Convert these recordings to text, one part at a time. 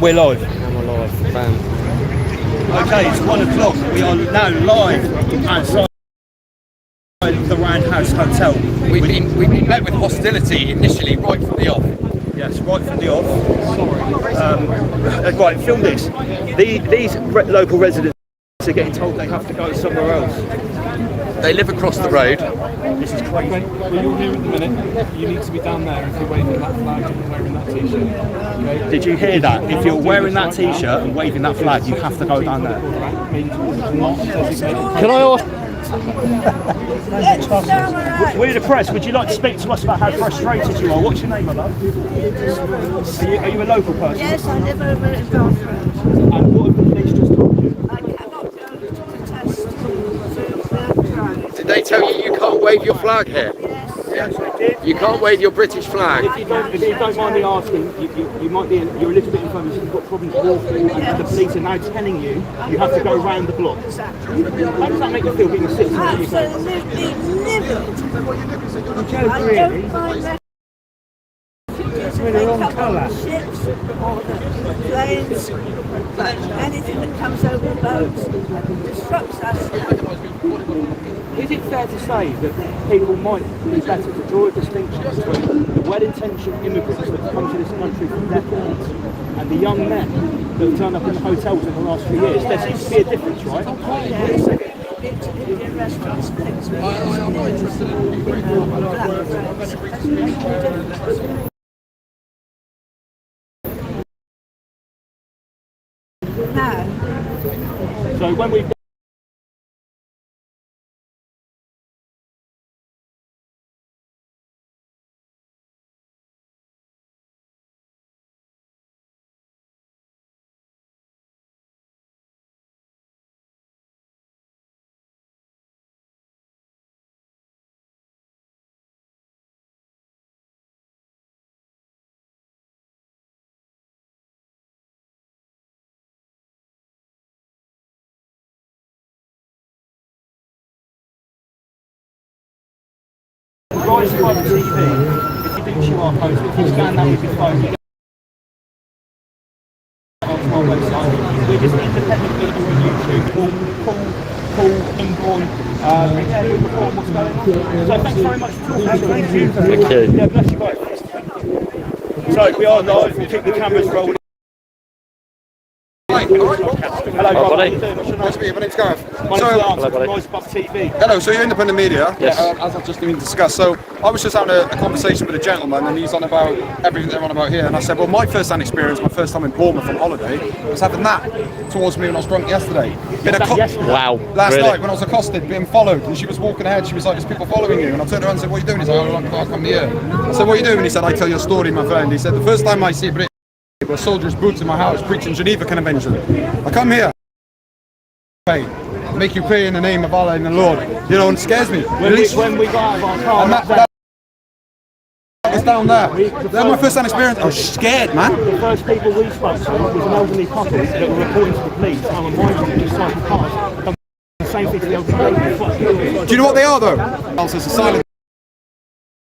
We're live. And we're live. Bam. Okay, it's 1 o'clock. We are now live outside the Roundhouse Hotel. We've been met with hostility initially, right from the off. Yes, right from the off. Right, film this. These local residents are getting told they have to go somewhere else. They live across the road. This is crazy. Well, you're here at the minute. You need to be down there if you're waving that flag and you're wearing that t-shirt. Okay? Did you hear that? If you're wearing that t-shirt and waving that flag, you have to go down there. Can I ask? We're the press. Would you like to speak to us about how frustrated you are? What's your name, my love? Are you a local person? Yes, I live over in Bournemouth. And what have the police just told you? I cannot go to protest through Did they tell you can't wave your flag here? Yes, they did. You can't wave your British flag. If you don't mind me asking, you might be you're a little bit infirm, you've got problems walking, and the police are now telling you you have to go round the block. How does that make you feel being a citizen of the UK? Absolutely livid. I Really? don't mind that. They come on ships or the planes, but anything that comes over boats disrupts us. Is it fair to say that people might be better to draw a distinction between well-intentioned immigrants that have come to this country for decades and the young men that have turned up in the hotels in the last few years? There seems to be a difference, right? Yes, in restaurants, things. I'm not interested in No. So when we've rise above TV, if you do QR codes, if you scan that with your phone, you get onto our website. We're just independent people on YouTube, Paul, Inborn, we report what's going on. So thanks very much for talking. Thank you. Thank you. Yeah, bless you both. So we are live, we'll keep the cameras rolling. Hello, Rob. buddy. How you doing? What's your Nice to meet you. My name's Gareth. My name's So, Lance, Rise Above TV. hello. So you're independent media, Yes. as I've just been discussed. So I was just having a conversation with a gentleman, and he's on about everything they're on about here. And I said, well, my first-hand experience, my first time in Bournemouth on holiday, was having that towards me when I was drunk yesterday. Wow. Last Really? night when I was accosted, being followed, and she was walking ahead. She was like, "There's people following you." And I turned around and said, "What are you doing?" He's like, "Oh, I come here." I said, "What are you doing?" He said, "I tell you a story, my friend." He said, "The first time I see a British with soldiers' boots in my house preaching Geneva Convention, I come here. Pay, make you pray in the name of Allah and the Lord, you know, and it scares me. When we got out of our car, And that was down there. That's my first-hand experience. I was scared, man. the first people we spoke to was an elderly couple that were reporting to the police how a migrant had just cycled past. Done the same thing to the elderly lady. Do you know what they are, though? Also, it's a silent.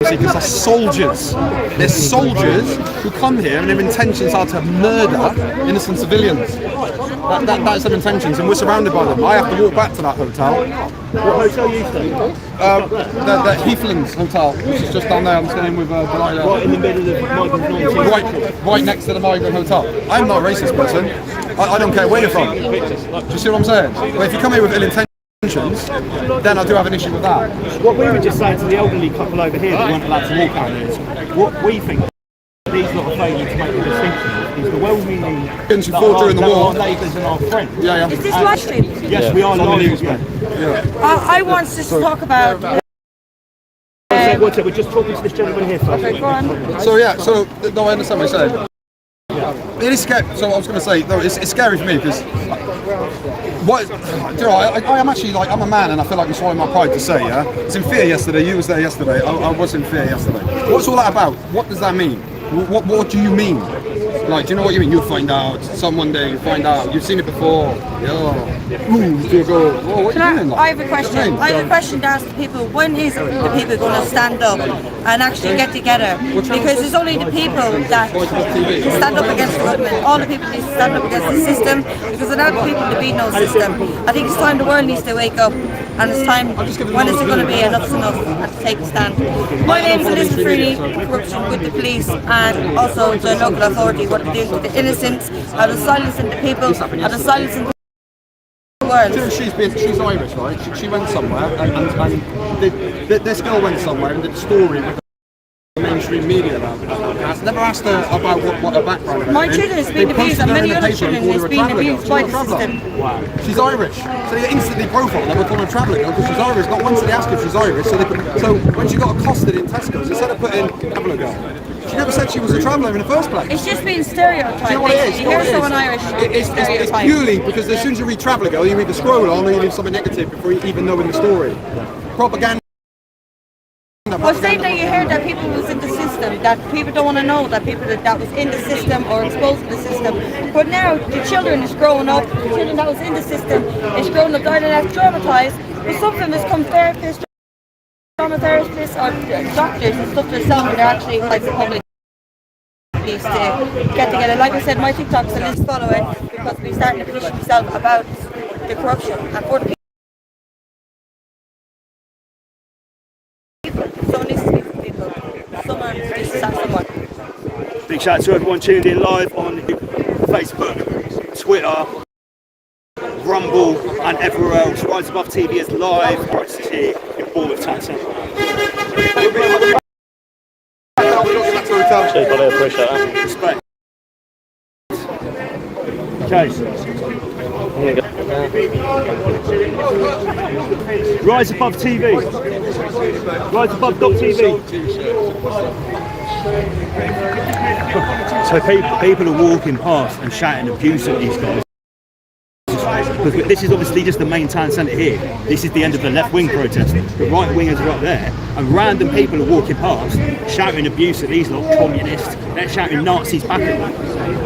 Because they're soldiers. They're soldiers who come here and their intentions are to murder innocent civilians. That's their intentions, and we're surrounded by them. I have to walk back to that hotel. What hotel are you staying at? The Heathlands Hotel, which is just down there. I'm staying with Delilah. Right in the middle of Migrant 19. Right next to the Migrant Hotel. I'm not a racist person. I don't care where you're from. Do you see what I'm saying? But if you come here with ill intentions, then I do have an issue with that. What we were just saying to the elderly couple over here that weren't allowed to walk out there is what we think these lot are failing to make the distinction is the well-meaning Who fought during the war. our neighbours and our friends. Yeah. Is this live stream? Yes, we are live. I want to talk about. We're just talking to this gentleman here first. Go on. So no, I understand what you're saying. It is scary. So I was going to say, no, it's scary for me because I am actually like, I'm a man and I feel like I'm swallowing my pride to say, yeah. It's in fear yesterday. You was there yesterday. I was in fear yesterday. What's all that about? What does that mean? What do you mean? Like, do you know what you mean? You'll find out. Some one day you'll find out. You've seen it before. Yeah. Ooh, you go. Oh, what are you doing? Like? I have a question. I have a question to ask the people. When is the people going to stand up and actually get together? Because it's only the people that stand up against the government. All the people need to stand up against the system. Because without the people, there be no system. I think it's time the world needs to wake up. And it's time, when is it going to be enough's enough and to take a stand? My name is Elizabeth Rooney, corruption with the police and also the local authority, what they're doing to the innocents, how they're silencing the people, how they're silencing the world. She's Irish, right? She went somewhere, and this girl went somewhere and did a story with the mainstream media about it. I never asked her about what her background is. My children has been abused, and many other children has been abused by the system. Wow. She's Irish, so they instantly profile them and call her a traveller girl because she's Irish. Not once did they ask if she's Irish, so when she got accosted in Tesco's, instead of putting traveller girl, she never said she was a traveller in the first place. It's just being stereotyped. Do you know what it is? You hear someone Irish, It's purely because as soon as you read traveller girl, you either scroll on or you leave something negative before you even know in the story. Propaganda. Well, same day you heard that people was in the system, that people don't want to know that people that was in the system or exposed to the system. But now the children is growing up, the children that was in the system is growing up, they're left traumatised. But some of them has come therapists, trauma therapists or doctors and stuff themselves, and they're actually like the public needs to get together. Like I said, my TikTok is a list following because we're starting to petition myself about the corruption and for the people. Someone needs to speak for people. Someone needs to stop someone. Big shout out to everyone tuned in live on Facebook, Twitter, Rumble, and everywhere else. Rise Above TV is live right here in Bournemouth Town Centre. Cheers, buddy, I appreciate that. Respect. Okay. Rise Above TV. Rise Above.tv. So people are walking past and shouting abuse at these guys. Because this is obviously just the main town centre here. This is the end of the left-wing protest. The right-wingers are up there, and random people are walking past, shouting abuse at these lot communists. They're shouting Nazis back at them.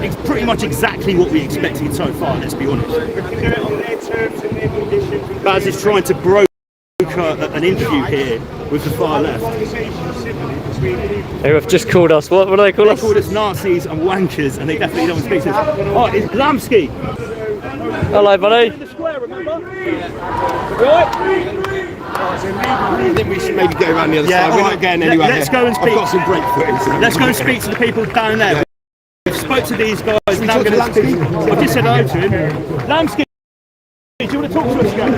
It's pretty much exactly what we expected so far, let's be honest. Baz is trying to broker an interview here with the far left. Who have just called us, what do they call us? They called us Nazis and wankers, and they definitely don't speak to us. Oh, it's Lamsky. Hello, buddy. In the square, remember? Right? I think we should maybe go around the other side. We're not getting anywhere. Let's go and speak. I've got some great footage. Let's go and speak to the people down there. We've spoke to these guys. Now I'm going to speak. I've just said hello to him. Lamsky, do you want to talk to us again?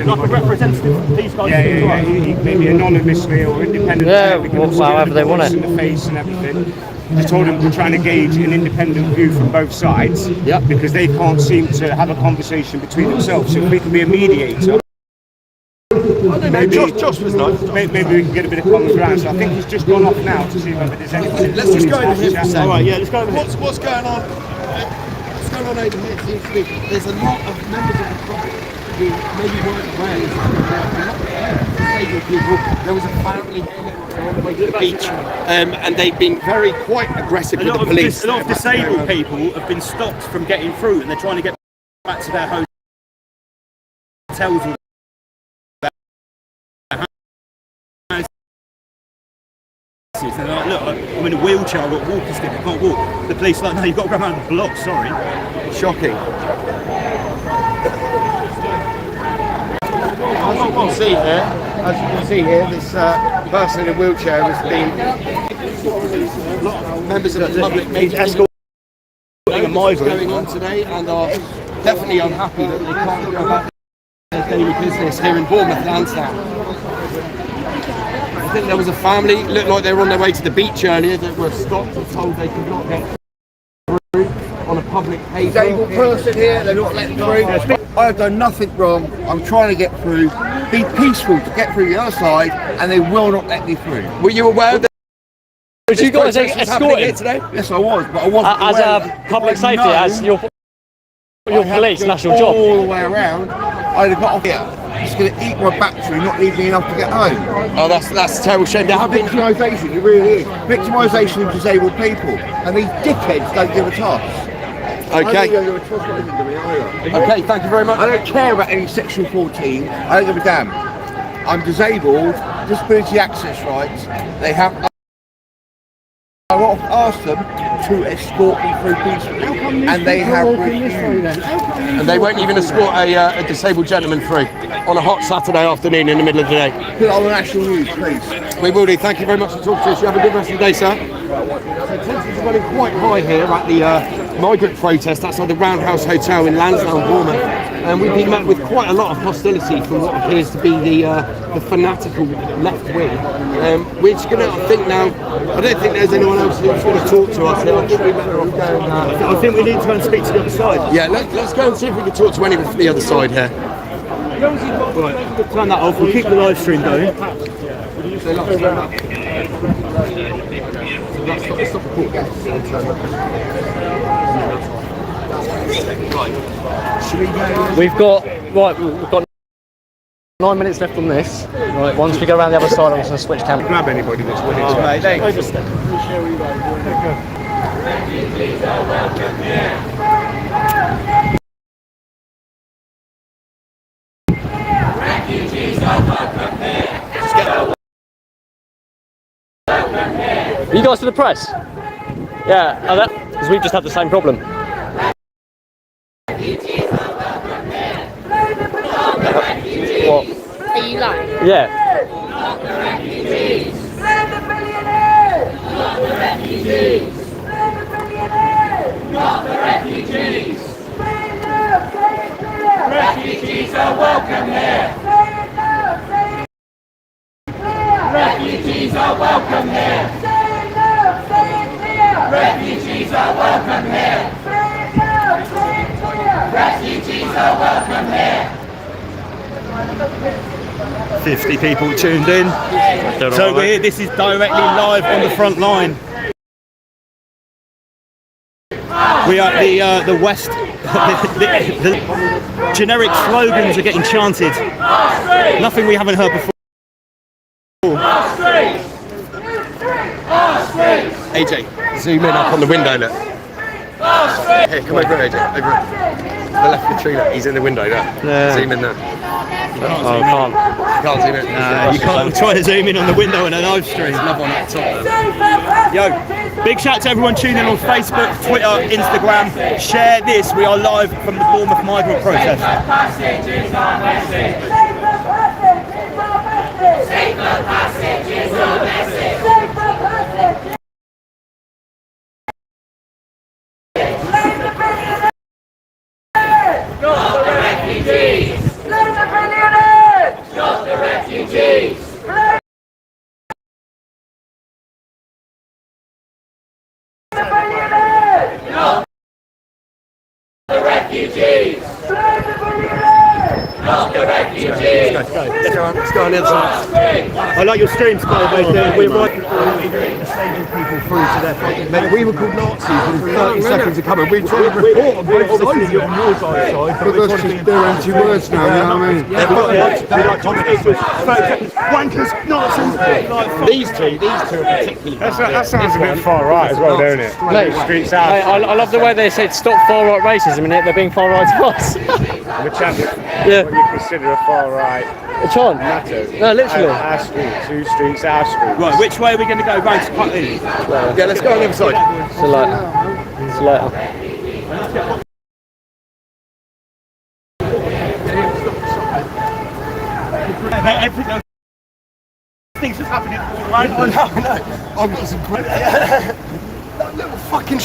Like a representative. These guys. Yeah. Maybe anonymously or independently. Yeah, however they want it. In the face and everything. Just told them we're trying to gauge an independent view from both sides. Yep. Because they can't seem to have a conversation between themselves. So if we can be a mediator. Maybe Josh was nice. Maybe we can get a bit of common ground. So I think he's just gone off now to see whether there's anything. Let's just go over here for a second. Alright, yeah, let's go over here. What's going on? What's going on over here seems to be there's a lot of members of the public who maybe weren't aware. Disabled people. There was a family here on the way to the beach, and they've been quite aggressive with the police. A lot of disabled people have been stopped from getting through, and they're trying to get back to their hotels. Or they're like, look, I'm in a wheelchair, I've got a walking stick, I can't walk. The police are like, no, you've got to go around the block, sorry. Shocking. As you can see here, this person in a wheelchair has been. A lot of members of the public made escorting a migrant going on today and are definitely unhappy that they can't go about their daily business here in Bournemouth, Lansdowne. I think there was a family, looked like they were on their way to the beach earlier, that were stopped and told they could not get through on a public pavement. Disabled person here, they're not letting through. I have done nothing wrong, I'm trying to get through, be peaceful to get through the other side, and they will not let me through. Were you aware that Did you guys happening escort here him? today? Yes, I was, but I wasn't As aware. a public If I'd safety, known, as your I had police to go national job? all the way around, I'd have got off here. it's going to eat my battery, not leave me enough to get home. Oh, that's a terrible shame. There have been Victimisation, it really is. Victimisation of disabled people, and these dickheads don't give a toss. Okay. Okay, thank you very much. I don't care about any Section 14. I don't give a damn. I'm disabled, disability access rights. They have. I want to ask them to escort me through peacefully, and they have refused. And they won't even escort a disabled gentleman through on a hot Saturday afternoon in the middle of the day. Put it on the national news, please. We will do. Thank you very much for talking to us. You have a good rest of the day, sir. So tensions are running quite high here at the migrant protest outside the Roundhouse Hotel in Lansdowne, Bournemouth. And we've been met with quite a lot of hostility from what appears to be the fanatical left wing. We're just going to, I think now, I don't think there's anyone else who's going to talk to us here. I think we better off going. I think we need to go and speak to the other side. Yeah, let's go and see if we can talk to anyone from the other side here. Right, turn that off. We'll keep the live stream going. We've got 9 minutes left on this. Right, once we go around the other side, I'm just going to switch camera. Grab anybody that's willing to. Mate, thanks. Are you guys for the press? Yeah, because we've just had the same problem. What? Are you live? Yeah. Stop the refugees! Save the billionaires! Stop the refugees! Save the billionaires! Stop the refugees! Say it now, say it clear! Refugees are welcome here! Say it now, say it clear! Refugees are welcome here! Say it now, say it clear! Refugees are welcome here! Say it now, say it clear! Refugees are welcome here! 50 people tuned in. So we're here, this is directly live on the front line. We are at the West. The generic slogans are getting chanted. Nothing we haven't heard before. AJ, zoom in up on the window, look. Here, come over, AJ. Over the left of the tree, look. He's in the window, look. Yeah. Zoom in there. Oh, I can't. You can't zoom in. You can't try to zoom in on the window in a live stream. Love on at the top. Yo, big shout out to everyone tuning in on Facebook, Twitter, Instagram. Share this. We are live from the Bournemouth migrant protest. Safer passage is our message. Safer passage is our message. Safer passage. Stop the refugees! Stop the billionaires! Stop the refugees! Stop the refugees! Stop the billionaires! Stop the refugees! Let's go on the other side. I like your stream, Scott. We're right disabled people through to their fucking. Mate, we were called Nazis within 30 seconds of coming. We tried to report on both sides. On your guys' side, but we're trying to be They're anti-words now, you know what I mean? wankers, Nazis. These two are particularly bad. That sounds a bit far right as well, don't it? Mate, Streets out. I love the way they said stop far right racism and yet they're being far right to us. The chance Yeah. what you consider a far right A chant. matter. No, literally. Our street, 2 streets, our street. Right, which way are we going to go? Round to cut in. Yeah, let's go on the other side. See you later. See you later. Everything. Things just happening all around. No. I've got some credit. That little fucking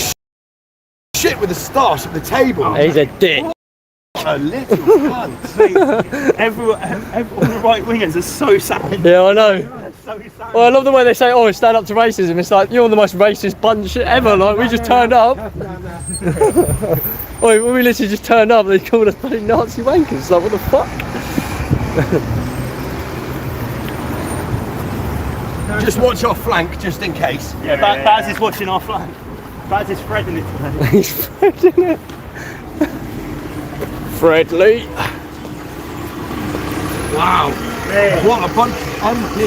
shit with the stars at the table. He's a dick. A little cunt. Everyone, all the right wingers are so sad. Yeah, I know. So sad. Well, I love the way they say, oh, stand up to racism. It's like, you're the most racist bunch ever. Like, we just turned up. We literally just turned up and they called us bloody Nazi wankers. Like, what the fuck? Just watch our flank, just in case. Yeah, Baz is watching our flank. Baz is threading it today. He's threading it. Fred Lee. Wow. What a bunch of only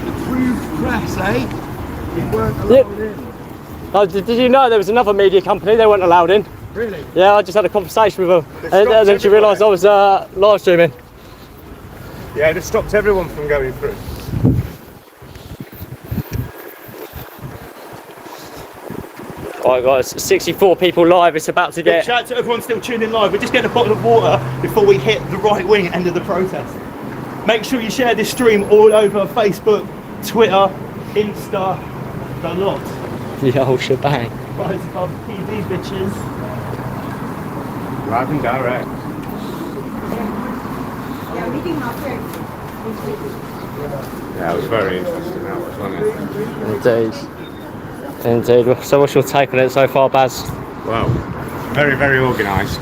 approved press, eh? You weren't allowed in. Oh, did you know there was another media company they weren't allowed in? Really? Yeah, I just had a conversation with them. And then she realised I was live streaming. Yeah, it stopped everyone from going through. Alright guys, 64 people live, it's about to get... Shout out to everyone still tuning in live. We're just getting a bottle of water before we hit the right wing end of the protest. Make sure you share this stream all over Facebook, Twitter, Insta, the lot. The whole shebang. Rise above TV bitches. Live and direct. Yeah, it was very interesting, that was, wasn't it? Indeed. So what's your take on it so far, Baz? Well, very, very organised.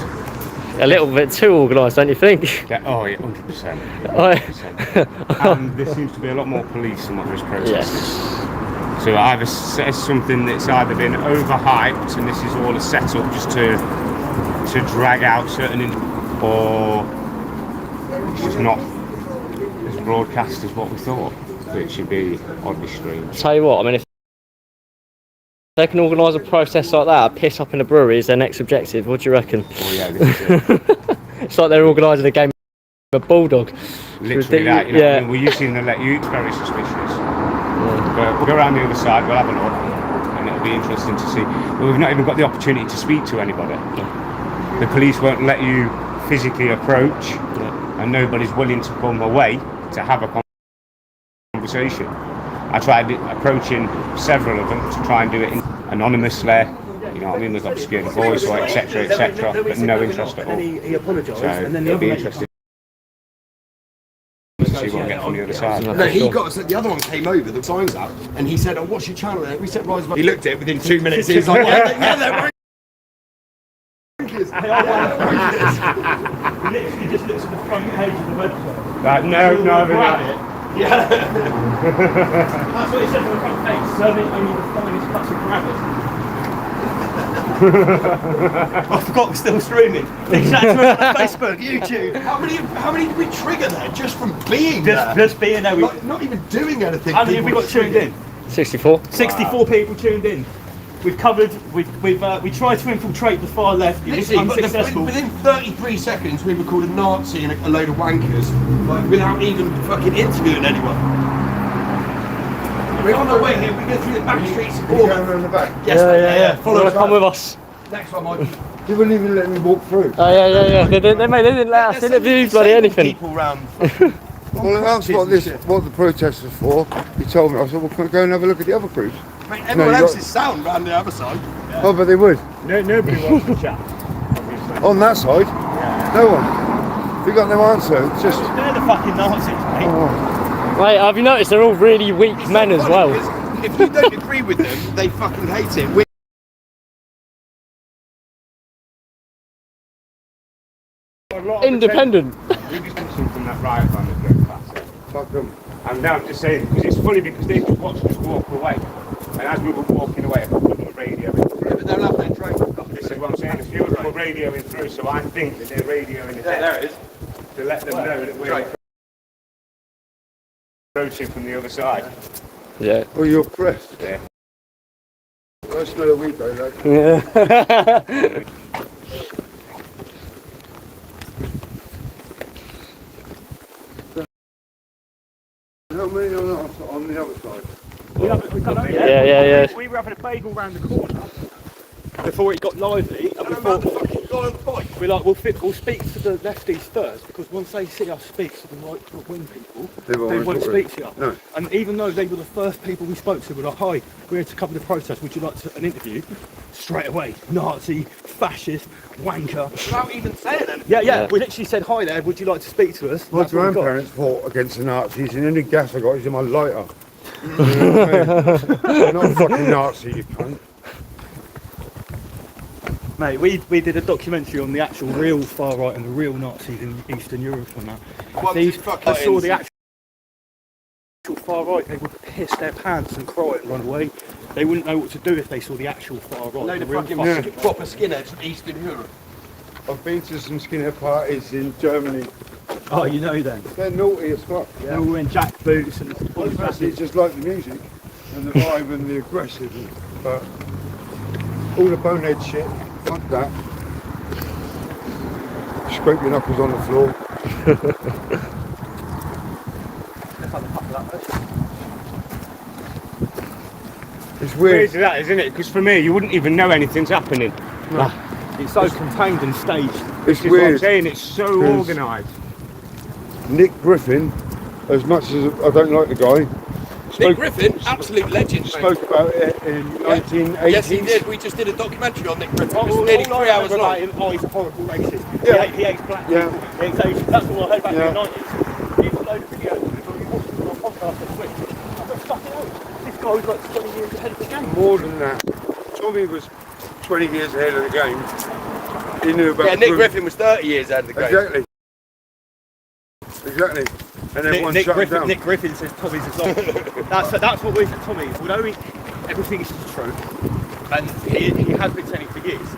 A little bit too organised, don't you think? Yeah, oh yeah, 100%. 100%. And there seems to be a lot more police than what there is protesters. Yes. So either says something that's either been overhyped and this is all a setup just to drag out certain, or it's just not as broadcast as what we thought. So it should be oddly streamed. Tell you what, I mean, if they can organise a protest like that, piss up in a brewery is their next objective. What do you reckon? Oh yeah, this is it. It's like they're organising a game of a bulldog. Literally that, you know, I mean, we're using the let you, it's very suspicious. But we'll go around the other side, we'll have a look, and it'll be interesting to see. But we've not even got the opportunity to speak to anybody. The police won't let you physically approach, and nobody's willing to come away to have a conversation. I tried approaching several of them to try and do it anonymously, you know what I mean, with obscure voice or etc, but no interest at all. He apologised, So and then the it'll be other interesting to see what we get from the other side. No, he got us. The other one came over, the signs up, and he said, "Oh, what's your channel?" And we said, "Rise Above." He looked at it within 2 minutes. He was like, "Yeah, they're wankers." They are wankers. He literally just looks at the front page of the website. No, Grab it. Yeah. That's what it said on the front page. Serving only the finest cuts of grabbers. I forgot we're still streaming. Shout out to everyone on Facebook, YouTube. How many did we trigger there just from being there? Just being there. Like, not even doing anything. How many have we got tuned in? 64. 64 people tuned in. We've covered. We tried to infiltrate the far left. It was Literally, but unsuccessful. within 33 seconds, we were called a Nazi and a load of wankers, like, without even fucking interviewing anyone. We're on the way here. We go through the back streets of Bournemouth. Going around the back. Yes, yeah. Follow us. Come with us. Next one, Mike. They wouldn't even let me walk through. Oh yeah. They didn't let us interview bloody anything. People round. Well, that's what the protest was for. He told me. I said, well, can I go and have a look at the other groups? Mate, everyone else is sound round the other side. Oh, but they would. Nobody wants to chat. On that side, no one. We got no answer. It's just. They're the fucking Nazis, mate. Mate, have you noticed they're all really weak men as well? If you don't agree with them, they fucking hate it. Independent. We just done something that right on the drink class. Fuck them. And now I'm just saying, because it's funny because they just watched us walk away. And as we were walking away, a couple of them were radioing through. But they'll have their drink. This is what I'm saying, a few of them were radioing through, so I think that they're radioing ahead. There it is. To let them know that we're approaching from the other side. Yeah. Oh, you're pressed. Yeah. I smell a weed though, like. Yeah. How many on the other side? Yeah. We were having a bagel round the corner before it got lively, and we thought, we'll speak to the lefties first, because once they see us speak to the right-wing people, they won't speak to us. No. And even though they were the first people we spoke to, we were like, "Hi, we're here to cover the protest. Would you like an interview?" Straight away, Nazi, fascist, wanker. Without even saying anything. Yeah. We literally said, "Hi there. Would you like to speak to us?" My That's what we got. grandparents fought against the Nazis, and the only gas I got is in my lighter. You know what I mean? You're not a fucking Nazi, you cunt. Mate, we did a documentary on the actual real far right and the real Nazis in Eastern Europe and that. What These fucking I saw the actual far right, they were piss their pants and cry and run away. They wouldn't know what to do if they saw the actual far right. Load of the real fucking proper skinheads from Eastern Europe. I've been to some skinhead parties in Germany. Oh, you know then. They're naughty as fuck. They're all wearing jack boots and It's just like the music and the vibe and the aggressive, but all the bonehead shit, fuck that. Scrape your knuckles on the floor. It's weird. Crazy that, isn't it? Because for me, you wouldn't even know anything's happening. No. It's so contained and staged. It's What I'm weird. saying, it's so organised. Nick Griffin, as much as I don't like the guy, Nick Griffin, absolute legend, mate. spoke about it in 1980s. Yes, he did. We just did a documentary on Nick Griffin. It was nearly 3 hours long. Oh, he's a horrible racist. Yeah. He hates black Yeah. people. He hates Asians. That's all I heard back Yeah. in the 90s. He's a load of videos. We watched him on a podcast on Twitch. I thought, fucking hell, this guy was like 20 years ahead of the game. More than that. Tommy was 20 years ahead of the game. He knew about Yeah, Nick Griffin was 30 years ahead of the game. Exactly. Exactly. And everyone shut him down. Nick Griffin says Tommy's as long. That's what we said. Tommy, although everything is true, and he has been saying it for years,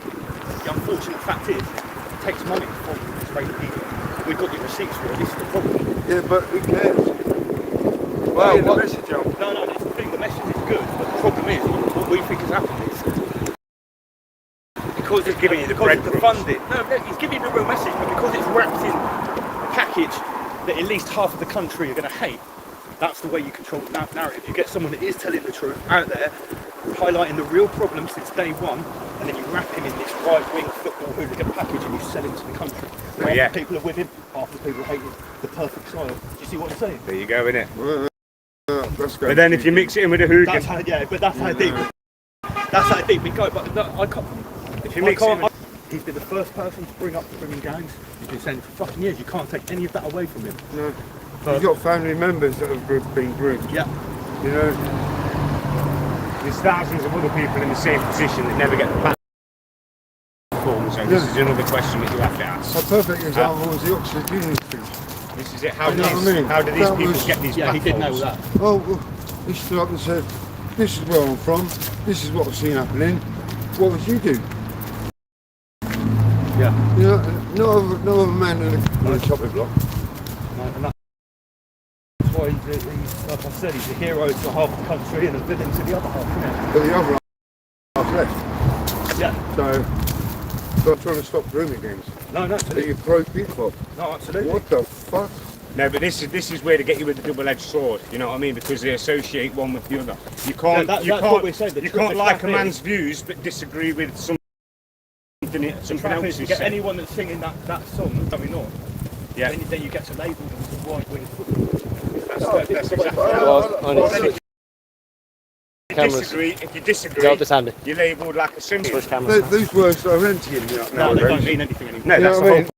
the unfortunate fact is, it takes money from Israeli people. We've got the receipts for it. This is the problem. Yeah, but who cares? Well, the what- message out. No, that's the thing. The message is good, but the problem is what we think has happened is because it's giving you the because it's the breadcrumbs. funding. No, he's giving you the real message, but because it's wrapped in a package that at least half of the country are going to hate. That's the way you control the narrative. You get someone that is telling the truth out there, highlighting the real problem since day one, and then you wrap him in this right-wing football hooligan package and you sell him to the country. Half yeah. the people are with him, half the people hate him. The perfect side. Do you see what I'm saying? There you go, innit? Let's go. But then if you mix it in with a hooligan, That's how, yeah, but that's how deep. That's how deep we go. But no, I can't. if you mix it in with He's been the first person to bring up the criminal gangs. He's been saying it for fucking years. You can't take any of that away from him. No. You've got family members that have been groomed. Yeah. You know, there's thousands of other people in the same position that never get the platform. So this is another question that you have to ask. a perfect example was the Oxford Union speech. This is it. How, You know what I mean? how do these That people was- get these Yeah, he platforms? did know that. Oh, well, he stood up and said, this is where I'm from, this is what I've seen happening, what would you do? Yeah. You know, no other man in the chopping block. And that's why he's, like I said, he's a hero to half the country and a villain to the other half, isn't But the other half left. it? Yeah. So I'm trying to stop grooming games. No, That absolutely. you throw people off. No, absolutely. What the fuck? No, but this is where to get you with the double-edged sword. You know what I mean? Because they associate one with the other. You can't. Yeah, you that's can't. what we say, the You truth can't is like a that man's views but disagree with something else If is you get said. anyone that's singing that song that's coming on, Yeah. then you get to label them as a right-wing football. That's exactly Well, I need to If you disagree, Go up this handy. you're labelled like a symbol. Switch cameras. Those words are empty No, they don't nowadays. mean anything anymore. No, You know that's what the I whole mean?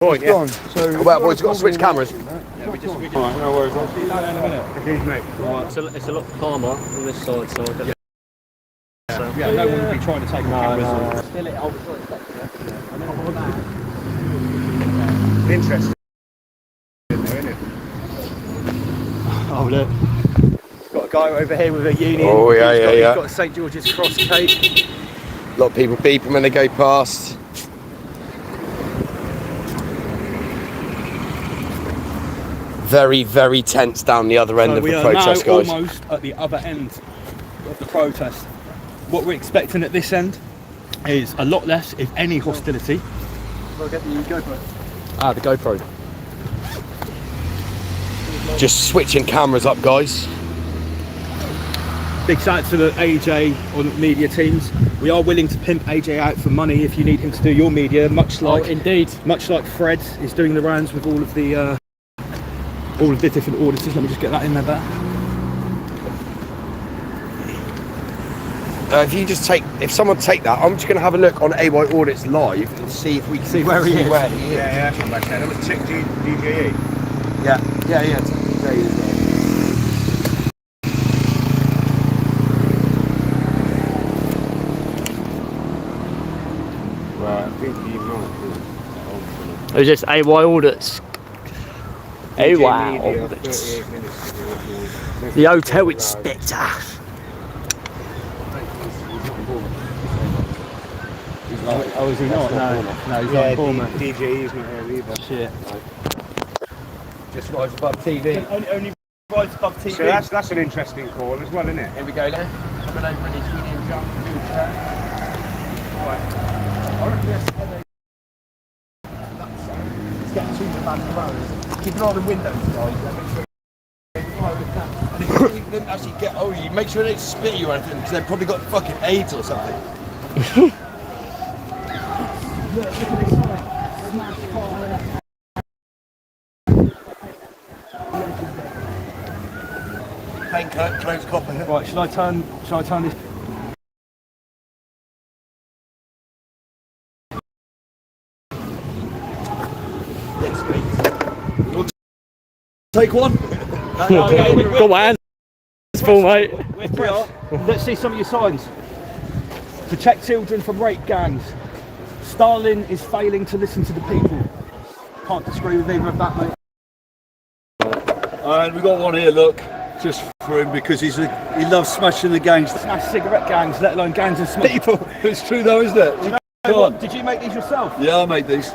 point. Yeah. Gone. So, Well, boys, you've got to switch cameras. Yeah, we just Alright, no worries. I'll see you later in a minute. Okay, mate. It's a lot calmer on this side, so I don't Yeah, no one would be trying to take cameras. Interesting. Isn't it? Oh look, got a guy over here with a union. Oh, yeah, He's yeah. got a St George's Cross cape. A lot of people beeping when they go past. Very, very tense down the other end So of we the are protest, now guys. almost at the other end of the protest. What we're expecting at this end is a lot less, if any, hostility. We'll get the GoPro. Ah, the GoPro. Just switching cameras up, guys. Big shout out to the AJ on media teams. We are willing to pimp AJ out for money if you need him to do your media, much like Fred is doing the rounds with all of the different auditors. Let me just get that in there. If someone take that, I'm just going to have a look on AY Audits live and see if we can see where he is. Yeah, come back there. That was DJE. Yeah. Right, I think he might. It was just AY audits. Hey, DJ wow. Media, 38 minutes. The Hotel Inspector. Oh, is he not? No, he's not in Bournemouth. DJ's not here either. Shit. Just rise above TV. Only right above TV. So that's an interesting call as well, isn't it? Here we go then. Coming over and he's really jump. It's getting too bad the road. Keep an eye on the windows, guys. And if you didn't actually get over you, make sure they don't spit you or anything, because they've probably got fucking AIDS or something. Plain close copper. Right, shall I turn this? Take one. Come on. It's full, mate. Let's see some of your signs. Protect children from rape gangs. Stalin is failing to listen to the people. Can't disagree with either of that, mate. And we got one here, look, just for him because he loves smashing the gangs. Smash cigarette gangs, let alone gangs and smoke. People, it's true though, isn't it? You know what? Did you make these yourself? Yeah, I made these.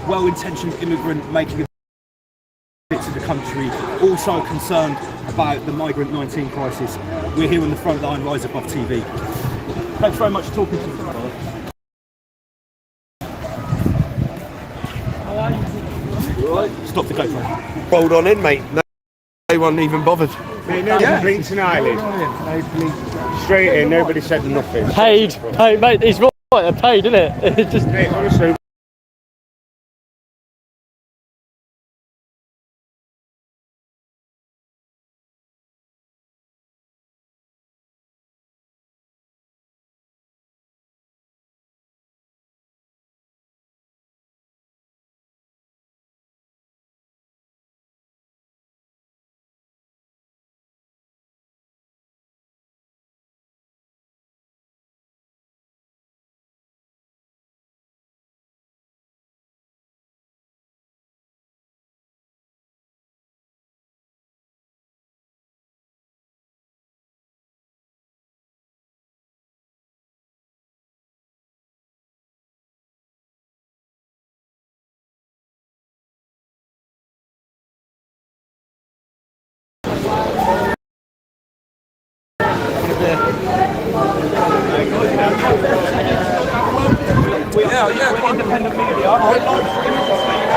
Well-intentioned immigrant making a to the country, also concerned about the migrant 19 crisis. We're here on the front line, Rise Above TV. Thanks very much for talking to us. Right. Stop the GoPro. Bold on in, mate. No one even bothered. Mate, no complaints an eyelid. Straight in, nobody said nothing. Paid, mate. He's right. They're paid, isn't it? Just. Mate, honestly.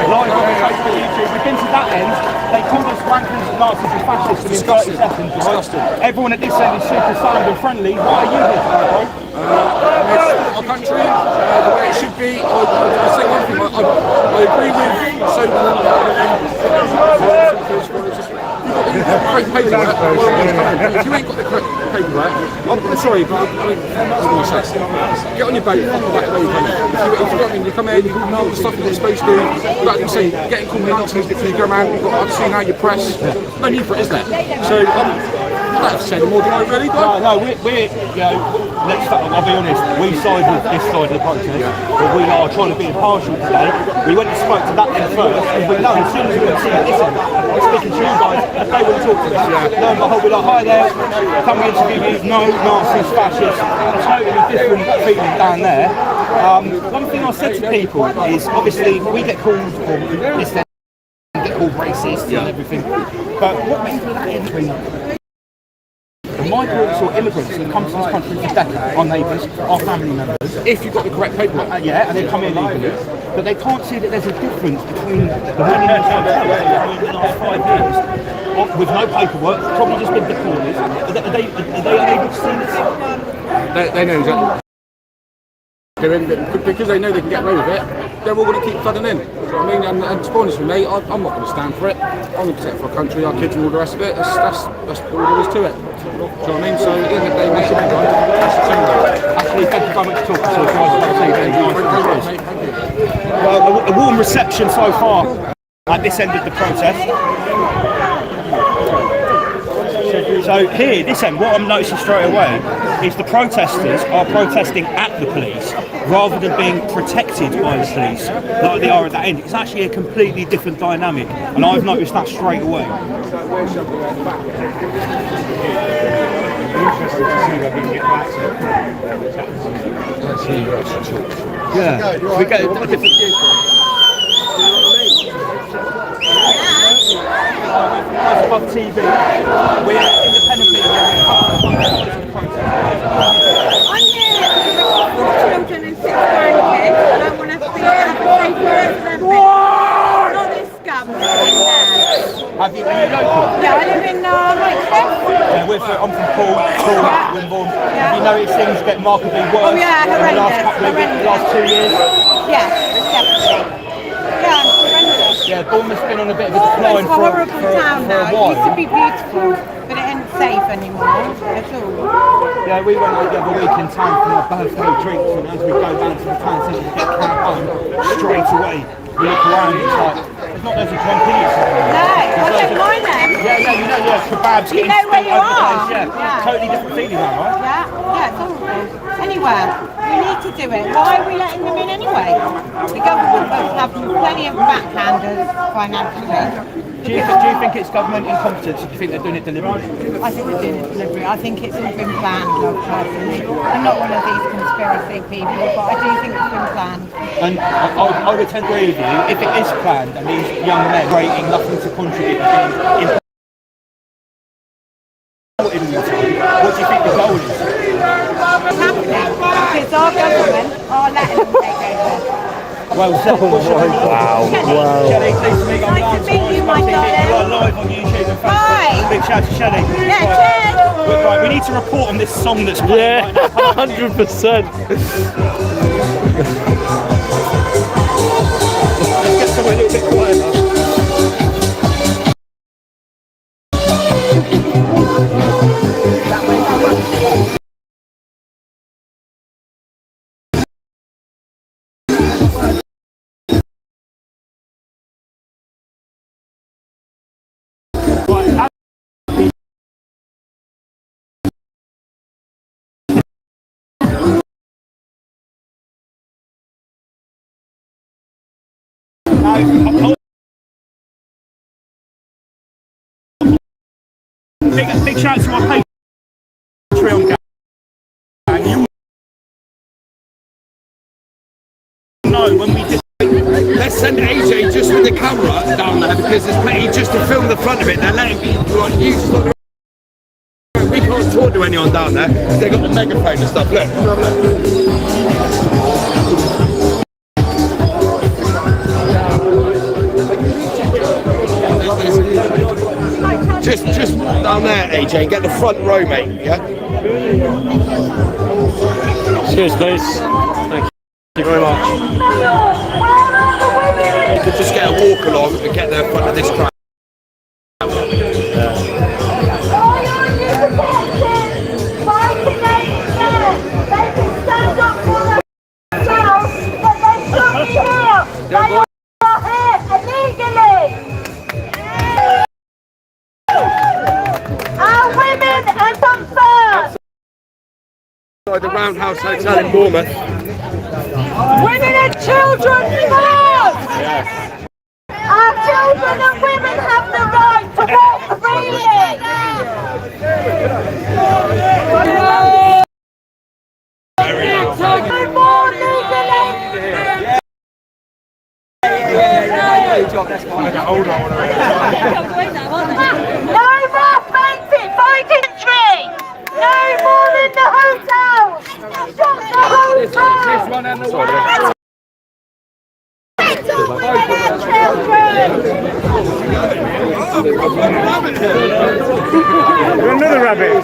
live on Facebook, YouTube. We've been to that end. They called us wankers, Nazis and fascists within 30 seconds. Disgusting. Everyone at this end is super sound and friendly. Why are you here today, bro? Our country, the way it should be. I'll say one thing. I agree with so correct paperwork. If you ain't got the correct paperwork, I'm sorry, but I mean, get on your boat, fuck all that way you come in. If you got me, you come here, you do all the stuff you're supposed to do. Like you say, getting called Nazis before you go around, you've got to see how you press. No need for it, is there? So, I don't have to say more than I really do. No, we're you know, I'll be honest, we side with this side of the protest, but we are trying to be impartial today. We went and spoke to that end first, and we know as soon as we went to see it, listen, we're speaking to you guys, if they want to talk to us, lo and behold, we're like, hi there, come and interview you, no Nazis, fascists, a totally different feeling down there. One thing I said to people is, obviously, we get called, or this get called racist and everything, but what people are in between migrants or immigrants that come to this country for decades, our neighbours, our family members, If you've got the correct paperwork. yeah, and they come in legally, but they can't see that there's a difference between the men in the hotel in the last 5 years with no paperwork, probably just been deported. Are they unable to see this? They know exactly. Because they know they can get away with it, they're all going to keep flooding in. You know what I mean? And to be honest with me, I'm not going to stand for it. I'm going to protect for our country, our kids and all the rest of it. That's all there is to it. Do you know what I mean? So at the end of the day, mate, Actually, thank you very much for talking to us. Well, a warm reception so far at this end of the protest. So here, this end, what I'm noticing straight away is the protesters are protesting at the police rather than being protected by the police like they are at that end. It's actually a completely different dynamic, and I've noticed that straight away. Yeah, we get a different. Above TV, we're independent media. I'm here for children and 6 grandkids, and I want to be able to pay for everything. Not this scum in there. Are you local? Yeah, I live in Migrant. I'm from Paul, Wimborne. Have you noticed things get markedly worse Oh yeah, in the last 2 years? Yeah, definitely. Yeah, horrendous. Yeah, Bournemouth's been on a bit of a decline It's a horrible town for now. a while. It used to be beautiful, but it ain't safe anymore at all. Yeah, we went out the other week in town for our birthday drinks, and as we go down to the town centre to get camped home, straight away we look around and it's like, there's not loads of drunkies. No, I don't mind them. Yeah, kebabs. You know where you are. Yeah, totally different feeling now, right? Yeah, it's horrible. Anywhere, we need to do it. Why are we letting them in anyway? The government must have plenty of backhanders financially. Do you think it's government incompetence, or do you think they're doing it deliberately? I think they're doing it deliberately. I think it's all been planned, personally. I'm not one of these conspiracy people, but I do think it's been planned. And I would tend to agree with you. If it is planned and these young men creating nothing to contribute to being what do you think the goal is? What's happening? Because our government are letting them take over. Well, wow. Shelley, pleased to meet you. Nice to meet you, my darling. We're live on YouTube and Facebook. Hi. Big shout to Shelley. Yeah, cheers. Right, we need to report on this song that's playing. Yeah, 100%. Let's get somewhere a little bit quieter. Big shout out to my Patreon gang. You know when we did. Let's send AJ just with the camera down there because there's plenty just to film the front of it. They're letting people on YouTube. We can't talk to anyone down there because they got the megaphone and stuff. Look. just walk down there, AJ, and get the front row, mate. Yeah. Cheers, please. Thank you very much. You could just get a walk along and get the front of this crowd. Outside the Roundhouse Hotel in Bournemouth. Women and children first! Yes. Our children and women have the right to walk freely! No more legally! No more fancy fighting tree! No more in the hotels! Stop the hotels! Another rabbit.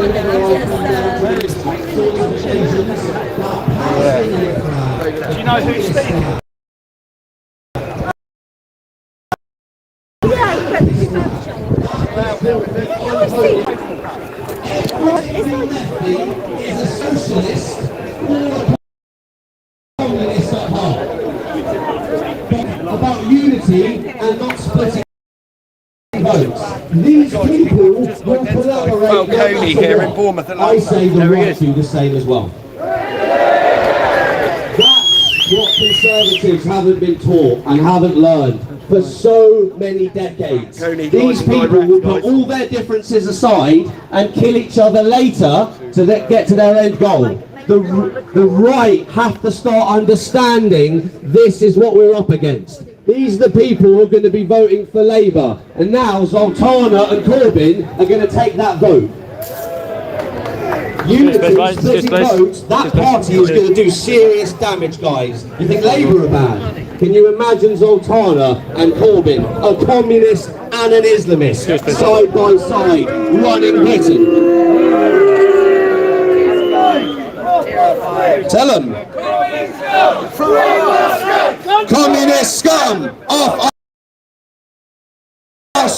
Do you know who's speaking? About unity and not splitting votes. These people will collaborate. Well, Coney here in Bournemouth. I say the right do the same as well. That's what Conservatives haven't been taught and haven't learned for so many decades. These people will put all their differences aside and kill each other later to get to their end goal. The right have to start understanding this is what we're up against. These are the people who are going to be voting for Labour. And now Zoltana and Corbyn are going to take that vote. Unity, splitting votes, that party is going to do serious damage, guys. You think Labour are bad? Can you imagine Zoltana and Corbyn, a communist and an Islamist, side by side, running Britain? Tell them. Communist scum off our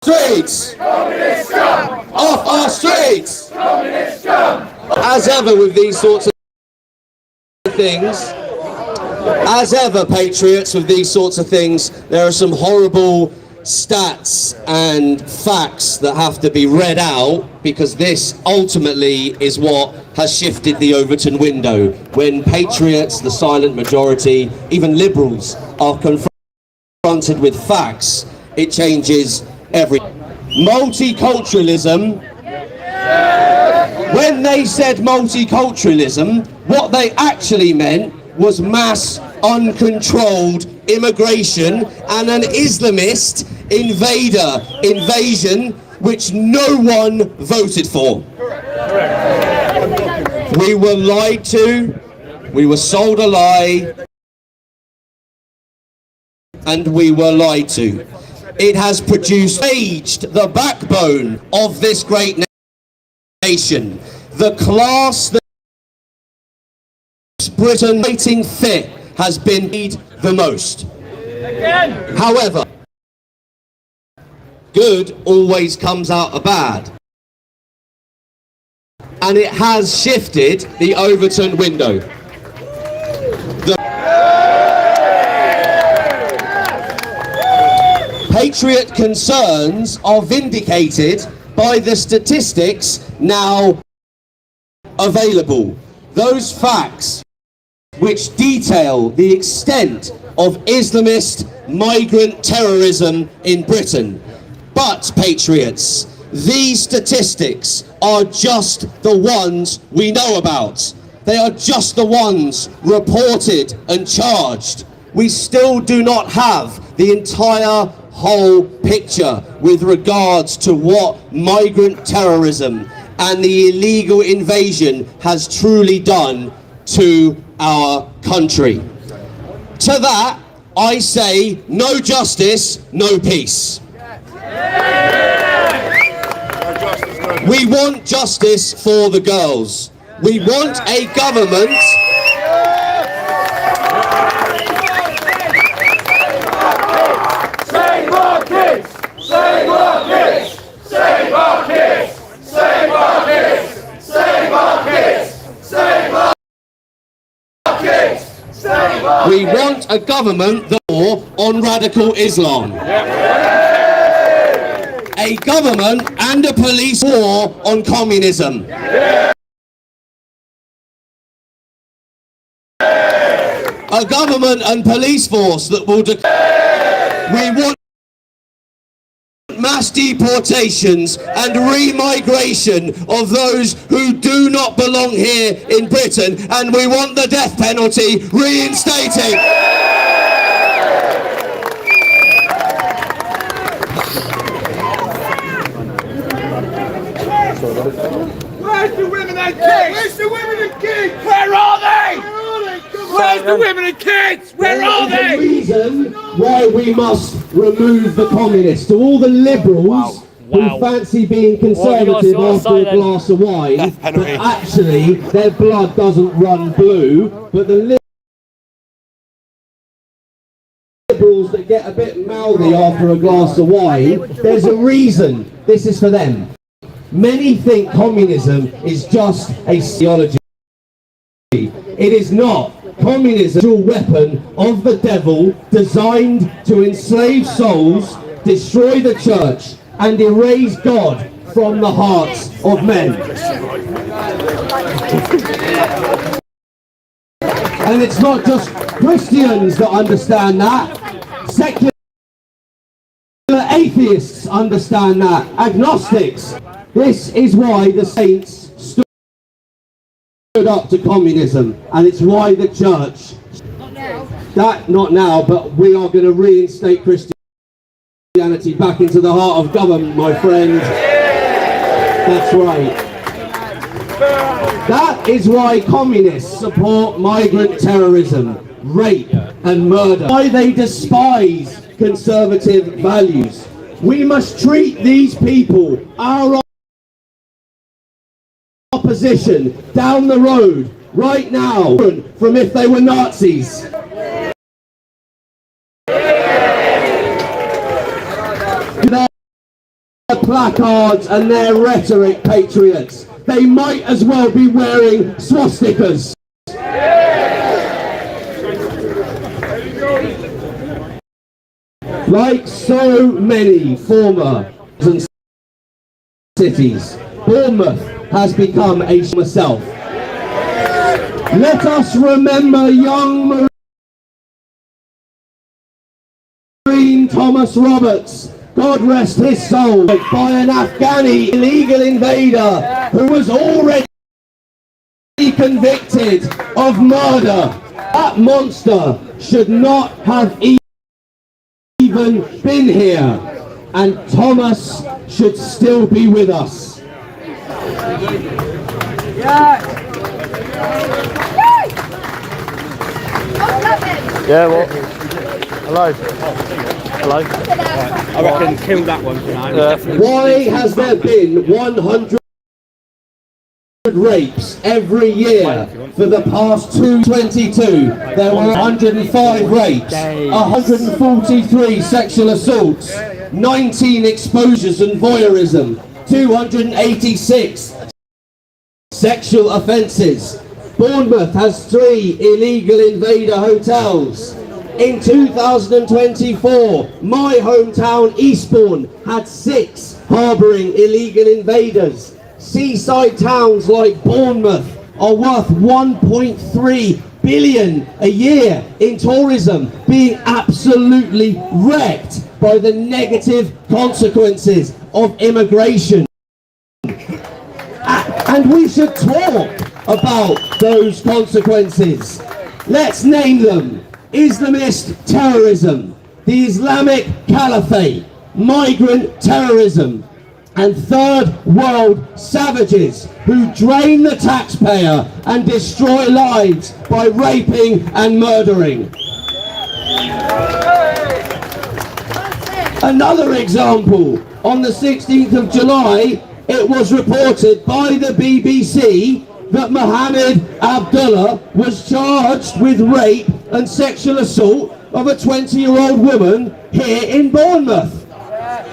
streets. Off our streets. As ever with these sorts of things, as ever, patriots, with these sorts of things, there are some horrible stats and facts that have to be read out, because this ultimately is what has shifted the Overton window. When patriots, the silent majority, even liberals, are confronted with facts, it changes everything. Multiculturalism, when they said multiculturalism, what they actually meant was mass uncontrolled immigration and an Islamist invasion which no one voted for. We were lied to, we were sold a lie, and we were lied to. It has aged the backbone of this great nation. The class that Britain fighting fit has been made the most. However, good always comes out of bad. And it has shifted the Overton window. Patriot concerns are vindicated by the statistics now available. Those facts which detail the extent of Islamist migrant terrorism in Britain. But, patriots, these statistics are just the ones we know about. They are just the ones reported and charged. We still do not have the entire whole picture with regards to what migrant terrorism and the illegal invasion has truly done to our country. To that, I say, no justice, no peace. We want justice for the girls. We want a government Save our kids! Save our kids! Save our kids! Save our kids! Save our kids! Save our kids! Save our we want a government that war on radical Islam. A government and a police war on communism. A government and police force that will we want mass deportations and remigration of those who do not belong here in Britain, and we want the death penalty reinstated. Where's the women and kids? Where's the women and kids? Where are they? Where's the women and kids? Where are they? There's a reason why we must remove the communists. To all the liberals who fancy being conservative after a glass of wine, but actually their blood doesn't run blue, but the liberals that get a bit mouthy after a glass of wine, there's a reason. This is for them. Many think communism is just a ideology. It is not. Communism is a weapon of the devil designed to enslave souls, destroy the church, and erase God from the hearts of men. And it's not just Christians that understand that. Secular atheists understand that. Agnostics. This is why the saints stood up to communism, and it's why the church, not now, but we are going to reinstate Christianity back into the heart of government, my friend. That's right. That is why communists support migrant terrorism, rape and murder. Why they despise conservative values. We must treat these people, our opposition, down the road, right now, from if they were Nazis. Their placards and their rhetoric, patriots. They might as well be wearing swastikas. Like so many former cities, Bournemouth has become a myself. Let us remember young Marine Thomas Roberts, God rest his soul, by an Afghani illegal invader who was already convicted of murder. That monster should not have even been here, and Thomas should still be with us. Yeah, what? Hello. Hello. I reckon kill that one tonight. Why has there been 100 rapes every year for the past 222? There were 105 rapes, 143 sexual assaults, 19 exposures and voyeurism, 286 sexual offences. Bournemouth has 3 illegal invader hotels. In 2024, my hometown Eastbourne had 6 harbouring illegal invaders. Seaside towns like Bournemouth are worth 1.3 billion a year in tourism, being absolutely wrecked by the negative consequences of immigration. And we should talk about those consequences. Let's name them. Islamist terrorism, the Islamic Caliphate, migrant terrorism, and third world savages who drain the taxpayer and destroy lives by raping and murdering. Another example, on the 16th of July, it was reported by the BBC that Mohammed Abdullah was charged with rape and sexual assault of a 20-year-old woman here in Bournemouth.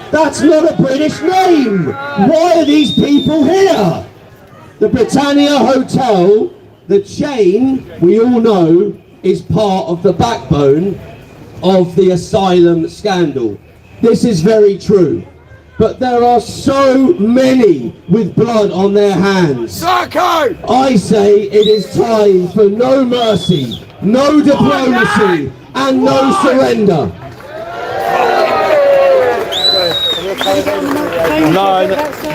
That's not a British name. Why are these people here? The Britannia Hotel, the chain, we all know, is part of the backbone of the asylum scandal. This is very true. But there are so many with blood on their hands. I say it is time for no mercy, no diplomacy, and no surrender. No,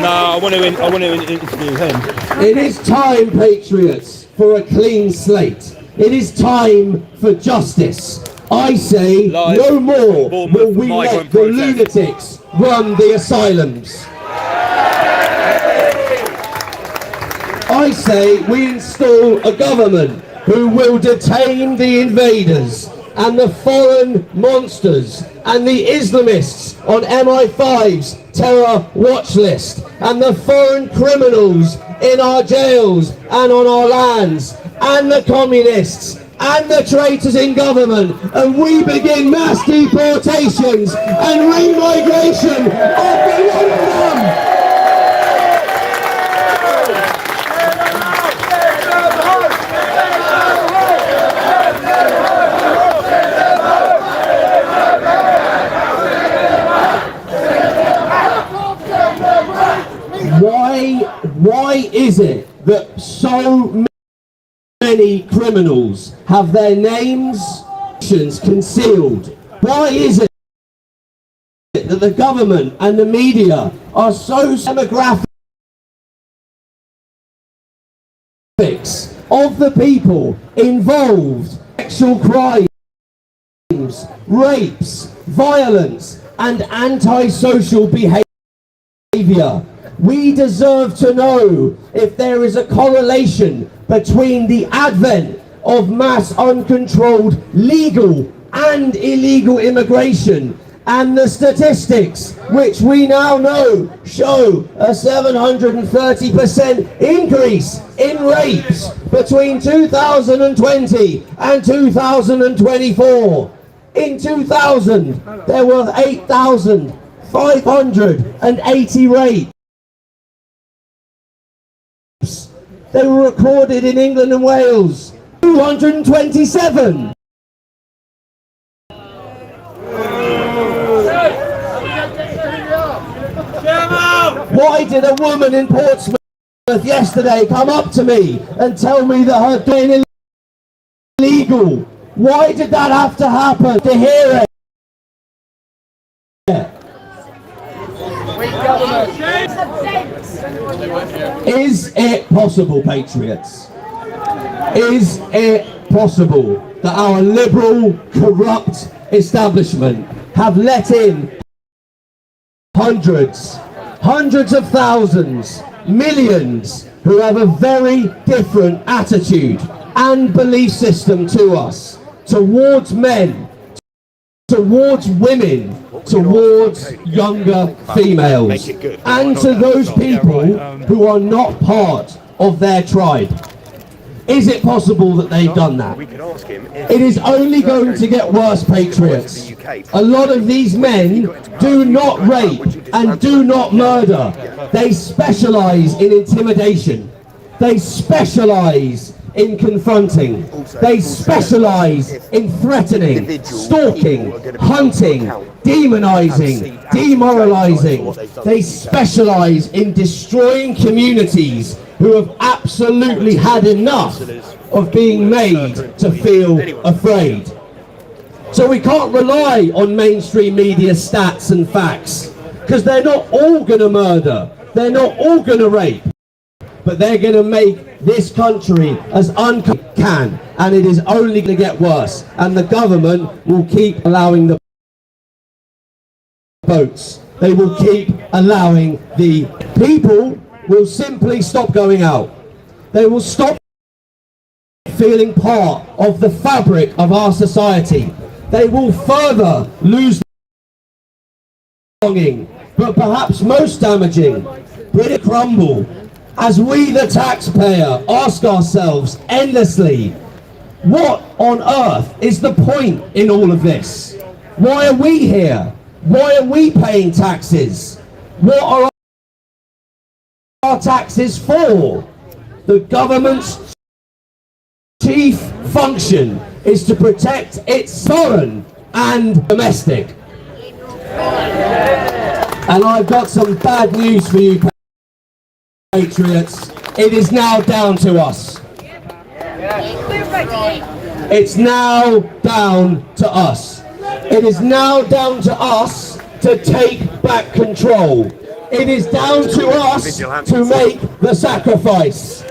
I want to interview him. It is time, patriots, for a clean slate. It is time for justice. I say no more will we let the lunatics run the asylums. I say we install a government who will detain the invaders, and the foreign monsters and the Islamists on MI5's terror watch list and the foreign criminals in our jails and on our lands and the communists and the traitors in government, and we begin mass deportations and remigration. Every one of them. Why is it that so many criminals have their names concealed? Why is it that the government and the media are so demographics of the people involved? Sexual crimes, rapes, violence and antisocial behaviour. We deserve to know if there is a correlation between the advent of mass uncontrolled legal and illegal immigration and the statistics, which we now know show a 730% increase in rapes between 2020 and 2024. In 2000, there were 8,580 rapes. They were recorded in England and Wales. 227. Why did a woman in Portsmouth yesterday come up to me and tell me that her doing is illegal? Why did that have to happen? To hear it. Is it possible, patriots? Is it possible that our liberal, corrupt establishment have let in hundreds of thousands, millions who have a very different attitude and belief system to us, towards men, towards women, towards younger females, and to those people who are not part of their tribe? Is it possible that they've done that? It is only going to get worse, patriots. A lot of these men do not rape and do not murder. They specialise in intimidation. They specialise in confronting. They specialise in threatening, stalking, hunting, demonising, demoralising. They specialise in destroying communities who have absolutely had enough of being made to feel afraid. So we can't rely on mainstream media stats and facts, because they're not all going to murder, they're not all going to rape, but they're going to make this country as can, and it is only going to get worse, and the government will keep allowing the votes. They will keep allowing the people will simply stop going out. They will stop feeling part of the fabric of our society. They will further lose belonging, but perhaps most damaging, Britain crumble as we, the taxpayer, ask ourselves endlessly, what on earth is the point in all of this? Why are we here? Why are we paying taxes? What are our taxes for? The government's chief function is to protect its foreign and domestic. And I've got some bad news for you, patriots. It is now down to us. It's now down to us. It is now down to us to take back control. It is down to us to make the sacrifice.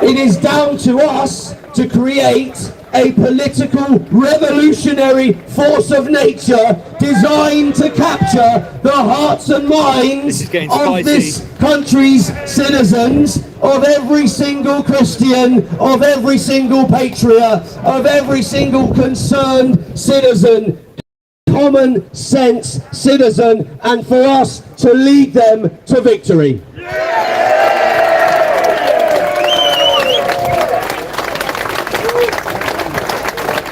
It is down to us to create a political revolutionary force of nature designed to capture the hearts and minds of this country's citizens, of every single Christian, of every single patriot, of every single concerned citizen, common sense citizen, and for us to lead them to victory.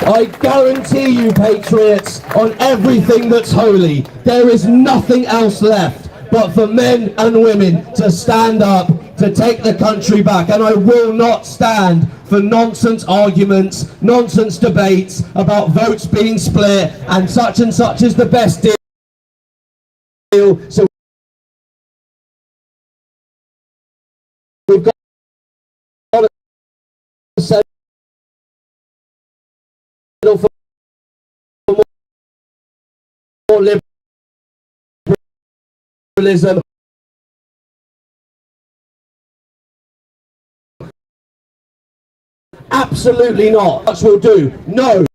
I guarantee you, patriots, on everything that's holy, there is nothing else left but for men and women to stand up to take the country back. And I will not stand for nonsense arguments, nonsense debates about votes being split and such is the best deal. So we've got to settle for more liberalism. Absolutely not. That's what we'll do. No.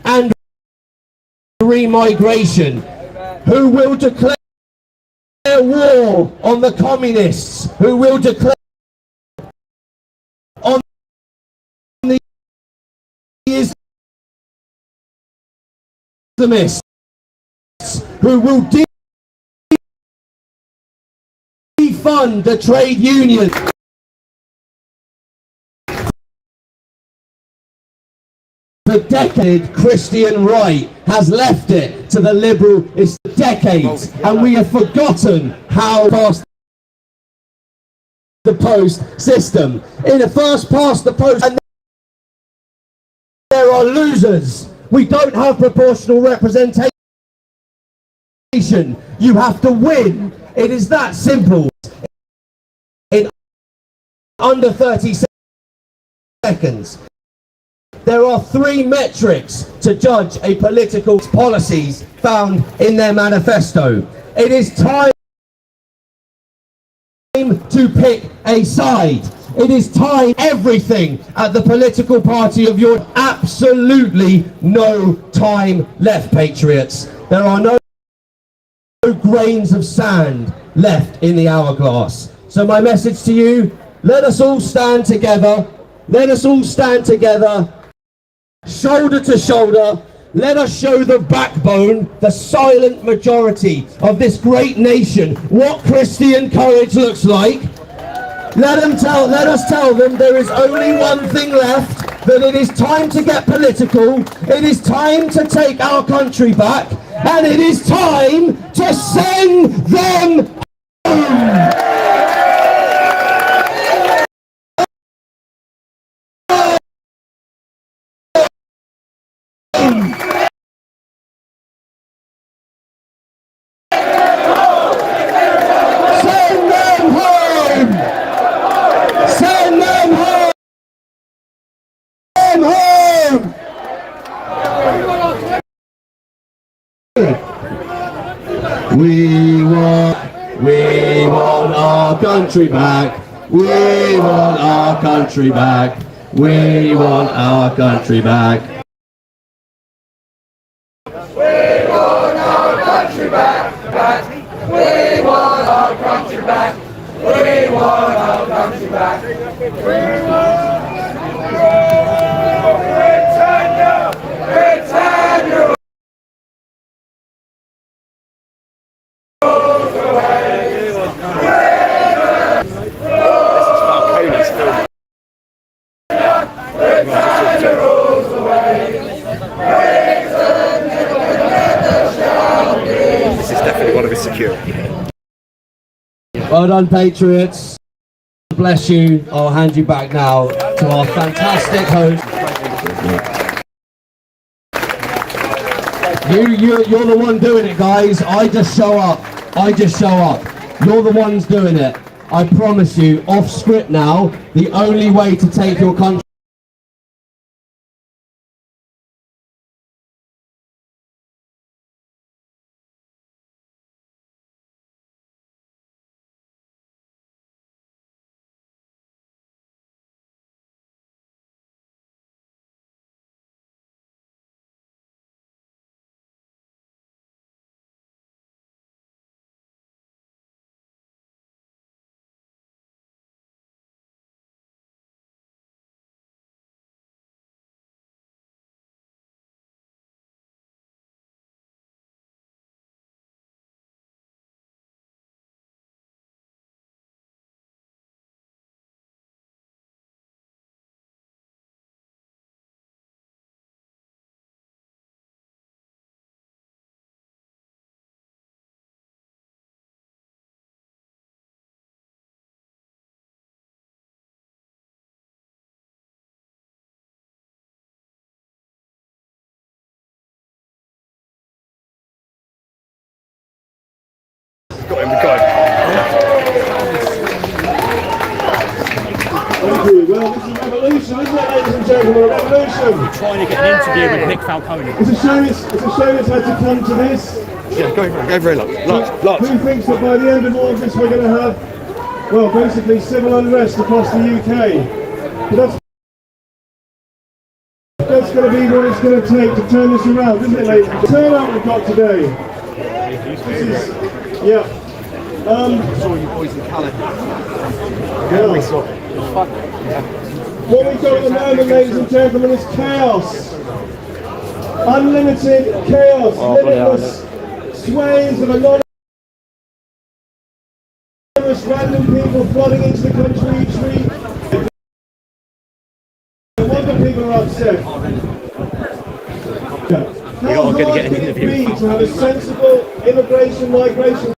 And remigration, who will declare war on the communists, who will declare on the Islamists, who will defund the trade union. The decade Christian right has left it to the liberal. It's decades, and we have forgotten how past the post system. In the first past the post, and there are losers. We don't have proportional representation. You have to win. It is that simple. In under 30 seconds. There are 3 metrics to judge a political policies found in their manifesto. It is time to pick a side. It is time everything at the political party of your absolutely no time left, patriots. There are no grains of sand left in the hourglass. So my message to you, let us all stand together. Let us all stand together. Shoulder to shoulder, let us show the backbone, the silent majority of this great nation, what Christian courage looks like. Let us tell them there is only one thing left, that it is time to get political, it is time to take our country back, and it is time to send them home. We want our country back. We want our country back. We want our country back. We want our country back. We want our country back. We want our country back. Britannia! This is definitely one of his security. Well done, patriots. Bless you. I'll hand you back now to our fantastic host. You're the one doing it, guys. I just show up. You're the ones doing it. I promise you, off script now, the only way to take your country Got him, we got him. Thank you. Well, this is a revolution, isn't it, ladies and gentlemen? A revolution. We're trying to get an interview with Nick Falcone. It's a shame it's had to come to this. Yeah, go very lots. Who thinks that by the end of August we're going to have, well, basically civil unrest across the UK? But that's going to be what it's going to take to turn this around, isn't it, ladies? The turnout we've got today. This is, yeah. Saw you boys in Canada. Yeah. What we've got at the moment, ladies and gentlemen, is chaos. Unlimited chaos, limitless sways of anonymous random people flooding into the country each week. No wonder people are upset. How hard can it be to have a sensible immigration, migration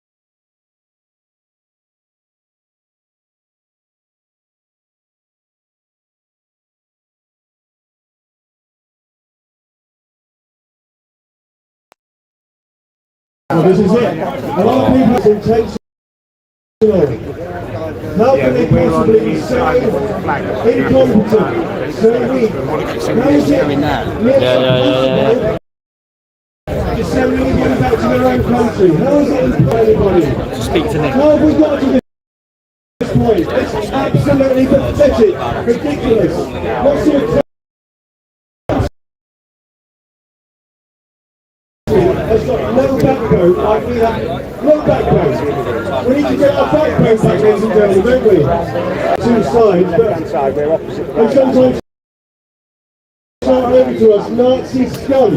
Well, this is it. A lot of people are intentional. How can they possibly be so incompetent, so weak? How is it impossible to send anybody back to their own country? How is it anybody? Speak to Nick. How have we got to this point? It's absolutely pathetic, ridiculous. What sort of has got no backbone like we have. No backbone. We need to get our backbone back, ladies and gentlemen, don't we? Two sides, but and sometimes shout over to us, Nazi scum.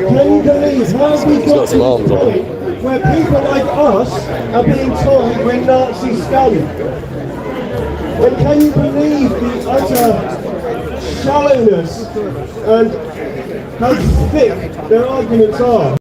Can you believe how have we got to this point where people like us are being told we're Nazi scum? And can you believe the utter shallowness and how thick their arguments are?